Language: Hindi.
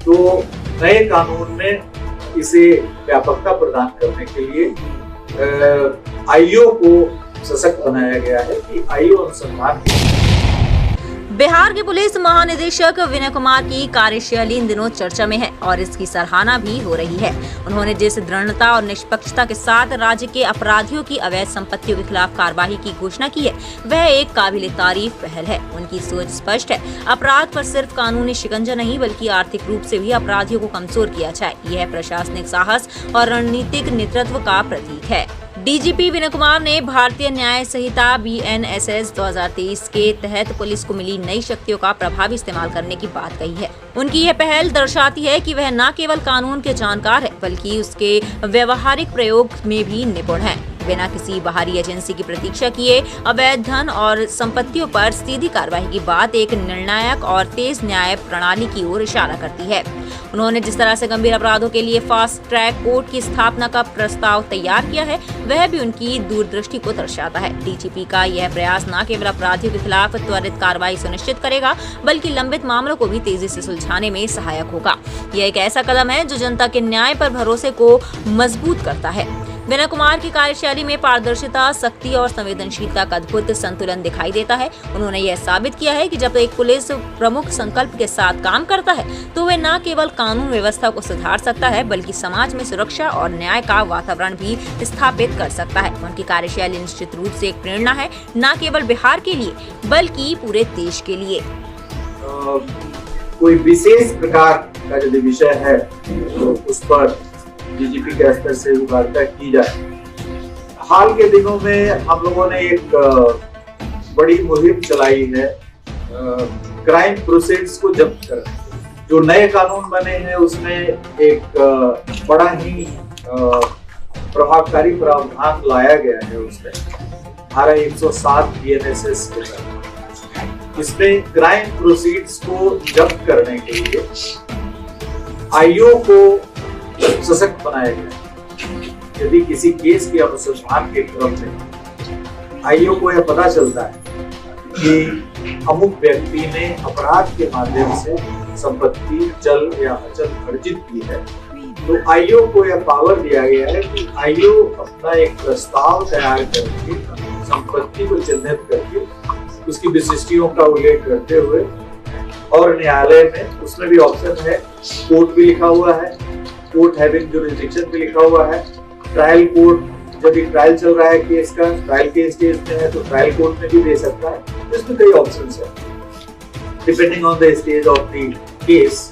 तो नए कानून में इसे व्यापकता प्रदान करने के लिए आईओ को सशक्त बनाया गया है कि आईओ अनुसंधान बिहार के पुलिस महानिदेशक विनय कुमार की कार्यशैली इन दिनों चर्चा में है और इसकी सराहना भी हो रही है। उन्होंने जिस दृढ़ता और निष्पक्षता के साथ राज्य के अपराधियों की अवैध संपत्तियों के खिलाफ कार्रवाई की घोषणा की है, वह एक काबिले तारीफ पहल है। उनकी सोच स्पष्ट है, अपराध पर सिर्फ कानूनी शिकंजा नहीं बल्कि आर्थिक रूप से भी अपराधियों को कमजोर किया जाए। यह प्रशासनिक साहस और रणनीतिक नेतृत्व का प्रतीक है। डीजीपी विनय कुमार ने भारतीय न्याय संहिता BNSS 2023 के तहत पुलिस को मिली नई शक्तियों का प्रभावी इस्तेमाल करने की बात कही है। उनकी यह पहल दर्शाती है कि वह न केवल कानून के जानकार है बल्कि उसके व्यवहारिक प्रयोग में भी निपुण है। बिना किसी बाहरी एजेंसी की प्रतीक्षा किए अवैध धन और संपत्तियों पर सीधी कार्रवाई की बात एक निर्णायक और तेज न्याय प्रणाली की ओर इशारा करती है। उन्होंने जिस तरह से गंभीर अपराधों के लिए फास्ट ट्रैक कोर्ट की स्थापना का प्रस्ताव तैयार किया है, वह भी उनकी दूरदृष्टि को दर्शाता है। डीजीपी का यह प्रयास न केवल अपराधियों के खिलाफ त्वरित कार्रवाई सुनिश्चित करेगा बल्कि लंबित मामलों को भी तेजी से सुलझाने में सहायक होगा। यह एक ऐसा कदम है जो जनता के न्याय पर भरोसे को मजबूत करता है। विनय कुमार की कार्यशैली में पारदर्शिता, सख्ती और संवेदनशीलता का अद्भुत संतुलन दिखाई देता है। उन्होंने यह साबित किया है कि जब एक पुलिस प्रमुख संकल्प के साथ काम करता है तो वह न केवल कानून व्यवस्था को सुधार सकता है बल्कि समाज में सुरक्षा और न्याय का वातावरण भी स्थापित कर सकता है। उनकी कार्यशैली निश्चित रूप से एक प्रेरणा है, न केवल बिहार के लिए बल्कि पूरे देश के लिए। कोई विशेष प्रकार का यदि विषय है तो उस पर डीजीपी के स्तर से वार्ता की जाए। हाल के दिनों में हम लोगों ने एक बड़ी मुहिम चलाई है क्राइम प्रोसेस को जब्त करने। जो नए कानून बने हैं उसमें एक बड़ा ही प्रभावकारी प्रावधान लाया गया है। उसमें धारा 107 BNSS के तहत इसमें क्राइम प्रोसीड्स को जब्त करने के लिए आईओ को सशक्त बनाया गया। यदि किसी केस के अनुसंधान के क्रम में आईओ को यह पता चलता है कि अमुक व्यक्ति ने अपराध के माध्यम से संपत्ति चल या अचल अर्जित की है, तो आईओ को यह पावर दिया गया है कि आईओ अपना एक प्रस्ताव तैयार करके संपत्ति को चिन्हित करके उसकी विशिष्टियों का उल्लेख करते हुए और न्यायालय में उसमें भी ऑप्शन है, कोर्ट भी लिखा हुआ है, कोर्ट हैविंग जुरिसडिक्शन भी लिखा हुआ है, ट्रायल कोर्ट, जब भी ट्रायल चल रहा है केस का, ट्रायल के स्टेज में है तो ट्रायल कोर्ट में भी दे सकता है। इसमें कई ऑप्शंस है depending on the stage of the case.